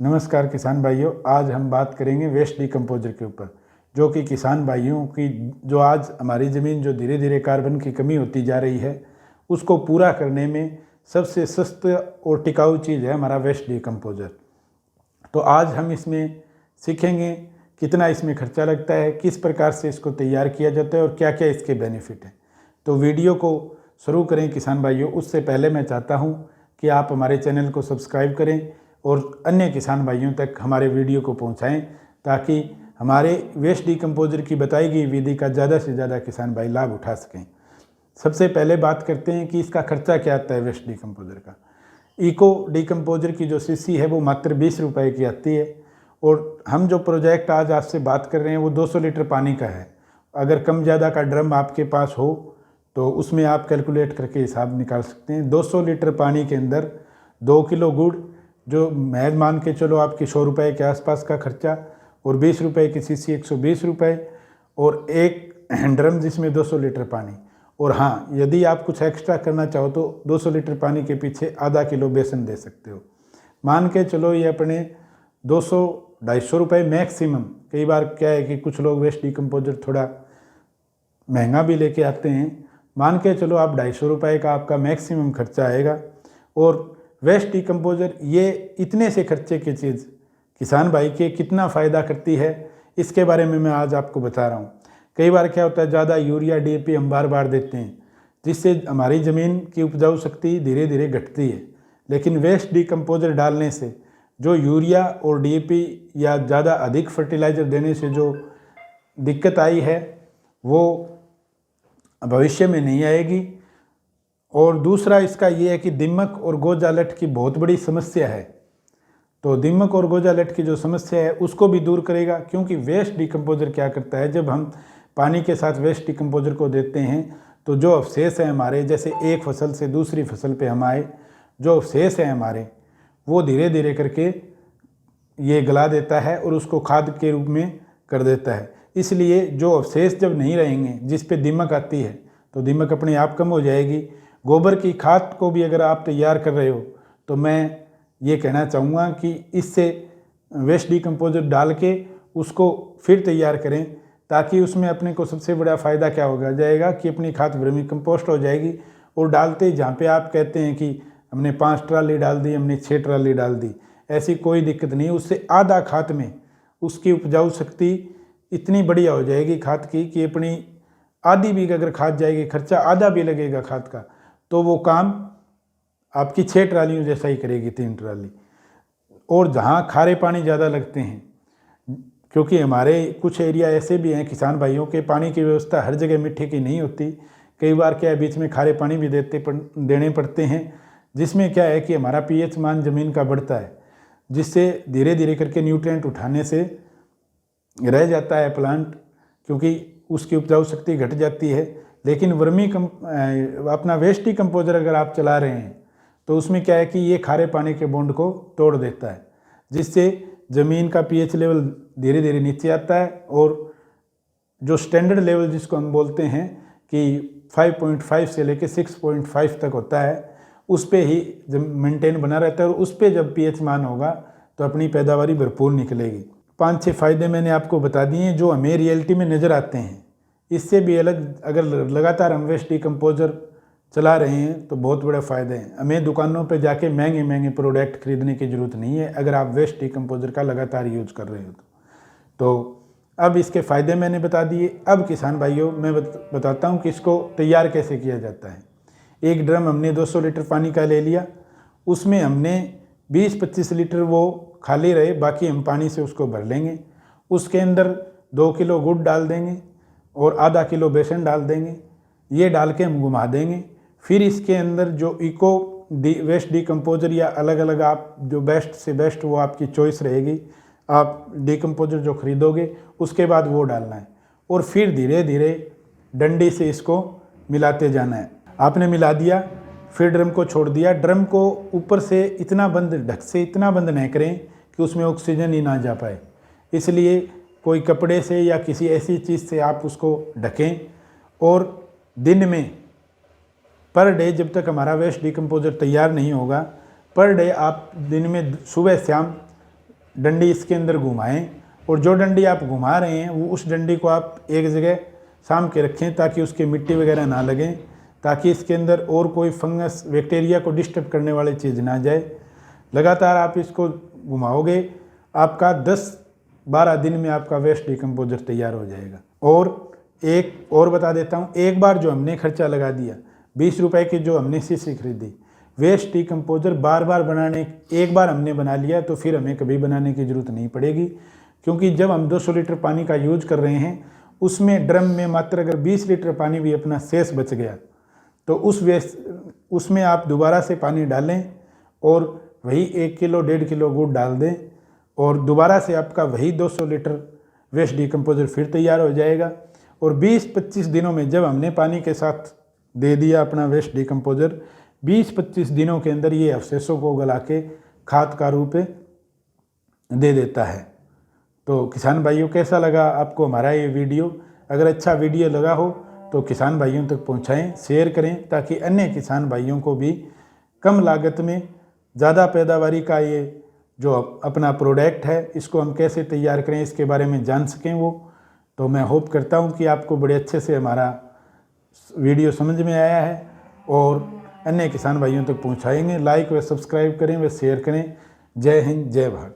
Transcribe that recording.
नमस्कार किसान भाइयों, आज हम बात करेंगे वेस्ट डिकम्पोजर के ऊपर, जो कि किसान भाइयों की जो आज हमारी ज़मीन जो धीरे धीरे कार्बन की कमी होती जा रही है, उसको पूरा करने में सबसे सस्ता और टिकाऊ चीज़ है हमारा वेस्ट डिकम्पोजर। तो आज हम इसमें सीखेंगे कितना इसमें खर्चा लगता है, किस प्रकार से इसको तैयार किया जाता है और क्या क्या इसके बेनिफिट हैं। तो वीडियो को शुरू करें किसान भाइयों। उससे पहले मैं चाहता हूँ कि आप हमारे चैनल को सब्सक्राइब करें और अन्य किसान भाइयों तक हमारे वीडियो को पहुंचाएं, ताकि हमारे वेस्ट डिकम्पोजर की बताई गई विधि का ज़्यादा से ज़्यादा किसान भाई लाभ उठा सकें। सबसे पहले बात करते हैं कि इसका खर्चा क्या आता है वेस्ट डिकम्पोजर का। इको डिकम्पोजर की जो सीसी है वो मात्र 20 रुपये की आती है, और हम जो प्रोजेक्ट आज आपसे बात कर रहे हैं वो 200 लीटर पानी का है। अगर कम ज़्यादा का ड्रम आपके पास हो तो उसमें आप कैलकुलेट करके हिसाब निकाल सकते हैं। 200 लीटर पानी के अंदर 2 किलो गुड़, जो महज मान के चलो आपके 100 रुपये के आसपास का खर्चा, और 20 रुपये की सीसी 120 रुपये, और एक ड्रम जिसमें 200 लीटर पानी। और हाँ, यदि आप कुछ एक्स्ट्रा करना चाहो तो 200 लीटर पानी के पीछे आधा किलो बेसन दे सकते हो। मान के चलो ये अपने 200-250 रुपये मैक्सिमम। कई बार क्या है कि कुछ लोग वेस्ट डिकम्पोजर थोड़ा महंगा भी लेके आते हैं। मान के चलो आप 250 रुपये का आपका मैक्सिमम खर्चा आएगा। और वेस्ट डिकम्पोजर ये इतने से खर्चे की चीज़ किसान भाई के कितना फ़ायदा करती है, इसके बारे में मैं आज आपको बता रहा हूँ। कई बार क्या होता है, ज़्यादा यूरिया डीएपी हम बार बार देते हैं, जिससे हमारी ज़मीन की उपजाऊ शक्ति धीरे धीरे घटती है। लेकिन वेस्ट डिकम्पोजर डालने से जो यूरिया और डीएपी या ज़्यादा अधिक फर्टिलाइज़र देने से जो दिक्कत आई है वो भविष्य में नहीं आएगी। और दूसरा इसका ये है कि दीमक और गोजालट की बहुत बड़ी समस्या है। तो दीमक और गोजालट की जो समस्या है उसको भी दूर करेगा, क्योंकि वेस्ट डिकम्पोजर क्या करता है, जब हम पानी के साथ वेस्ट डिकम्पोजर को देते हैं तो जो अवशेष हैं हमारे, जैसे एक फसल से दूसरी फसल पे हम आए, जो अवशेष हैं हमारे वो धीरे धीरे करके ये गला देता है और उसको खाद के रूप में कर देता है। इसलिए जो अवशेष जब नहीं रहेंगे, जिस पे दीमक आती है, तो दीमक अपने आप कम हो जाएगी। गोबर की खाद को भी अगर आप तैयार कर रहे हो तो मैं ये कहना चाहूँगा कि इससे वेस्ट डिकम्पोजर डाल के उसको फिर तैयार करें, ताकि उसमें अपने को सबसे बड़ा फ़ायदा क्या होगा जाएगा कि अपनी खाद वर्मी कंपोस्ट हो जाएगी। और डालते ही जहाँ पे आप कहते हैं कि हमने 5 ट्राली डाल दी, हमने 6 ट्राली डाल दी, ऐसी कोई दिक्कत नहीं। उससे आधा खाद में उसकी उपजाऊ शक्ति इतनी बढ़िया हो जाएगी खाद की कि अपनी आधी भी अगर खाद जाएगी, खर्चा आधा भी लगेगा खाद का, तो वो काम आपकी 6 ट्रालियों जैसा ही करेगी, 3 ट्राली। और जहाँ खारे पानी ज़्यादा लगते हैं, क्योंकि हमारे कुछ एरिया ऐसे भी हैं किसान भाइयों के पानी की व्यवस्था हर जगह मीठे की नहीं होती। कई बार क्या है, बीच में खारे पानी भी देने पड़ते हैं, जिसमें क्या है कि हमारा पीएच मान ज़मीन का बढ़ता है, जिससे धीरे धीरे करके न्यूट्रिएंट उठाने से रह जाता है प्लांट, क्योंकि उसकी उपजाऊ शक्ति घट जाती है। लेकिन अपना वेस्ट डिकम्पोजर अगर आप चला रहे हैं तो उसमें क्या है कि ये खारे पानी के बॉन्ड को तोड़ देता है, जिससे ज़मीन का पीएच लेवल धीरे धीरे नीचे आता है। और जो स्टैंडर्ड लेवल जिसको हम बोलते हैं कि 5.5 से लेके 6.5 तक होता है, उस पे ही जब मेंटेन बना रहता है। और उस पे जब पीएच मान होगा तो अपनी पैदावारी भरपूर निकलेगी। 5-6 फ़ायदे मैंने आपको बता दिए जो हमें रियलिटी में नज़र आते हैं। इससे भी अलग अगर लगातार हम वेस्ट डिकम्पोजर चला रहे हैं तो बहुत बड़े फ़ायदे हैं। हमें दुकानों पे जाके महंगे महंगे प्रोडक्ट खरीदने की ज़रूरत नहीं है, अगर आप वेस्ट डिकम्पोजर का लगातार यूज़ कर रहे हो तो। अब इसके फ़ायदे मैंने बता दिए। अब किसान भाइयों मैं बताता हूँ कि इसको तैयार कैसे किया जाता है। एक ड्रम हमने 200 लीटर पानी का ले लिया, उसमें हमने 20-25 लीटर वो खाली रहे, बाकी हम पानी से उसको भर लेंगे। उसके अंदर 2 किलो गुड़ डाल देंगे और आधा किलो बेसन डाल देंगे। ये डाल के हम घुमा देंगे। फिर इसके अंदर जो इको वेस्ट डिकम्पोजर या अलग अलग आप जो बेस्ट से बेस्ट वो आपकी चॉइस रहेगी, आप डिकम्पोजर जो खरीदोगे उसके बाद वो डालना है। और फिर धीरे धीरे डंडी से इसको मिलाते जाना है। आपने मिला दिया, फिर ड्रम को छोड़ दिया। ड्रम को ऊपर से इतना बंद, ढक से इतना बंद नहीं करें कि उसमें ऑक्सीजन ही ना जा पाए, इसलिए कोई कपड़े से या किसी ऐसी चीज़ से आप उसको ढकें। और दिन में पर डे, जब तक हमारा वेस्ट डिकम्पोजर तैयार नहीं होगा, पर डे आप दिन में सुबह शाम डंडी इसके अंदर घुमाएं और जो डंडी आप घुमा रहे हैं वो उस डंडी को आप एक जगह साम के रखें ताकि उसके मिट्टी वगैरह ना लगें, ताकि इसके अंदर और कोई फंगस बैक्टीरिया को डिस्टर्ब करने वाली चीज़ ना जाए। लगातार आप इसको घुमाओगे, आपका 10-12 दिन में आपका वेस्ट डिकम्पोजर तैयार हो जाएगा। और एक और बता देता हूँ, एक बार जो हमने खर्चा लगा दिया 20 रुपए की जो हमने शीशी खरीदी, वेस्ट डिकम्पोजर बार बार बनाने, एक बार हमने बना लिया तो फिर हमें कभी बनाने की ज़रूरत नहीं पड़ेगी। क्योंकि जब हम 200 लीटर पानी का यूज कर रहे हैं, उसमें ड्रम में मात्र अगर 20 लीटर पानी भी अपना शेष बच गया तो उसमें आप दोबारा से पानी डालें और वही 1 किलो 1.5 किलो गुड़ डाल दें और दोबारा से आपका वही 200 लीटर वेस्ट डिकम्पोजर फिर तैयार हो जाएगा। और 20-25 दिनों में जब हमने पानी के साथ दे दिया अपना वेस्ट डिकम्पोजर, 20-25 दिनों के अंदर ये अवशेषों को गला के खाद का रूप दे देता है। तो किसान भाइयों, कैसा लगा आपको हमारा ये वीडियो? अगर अच्छा वीडियो लगा हो तो किसान भाइयों तक पहुंचाएं, शेयर करें, ताकि अन्य किसान भाइयों को भी कम लागत में ज़्यादा पैदावारी का ये जो अपना प्रोडक्ट है इसको हम कैसे तैयार करें इसके बारे में जान सकें वो। तो मैं होप करता हूं कि आपको बड़े अच्छे से हमारा वीडियो समझ में आया है और अन्य किसान भाइयों तक पहुंचाएंगे। लाइक व सब्सक्राइब करें व शेयर करें। जय हिंद, जय भारत।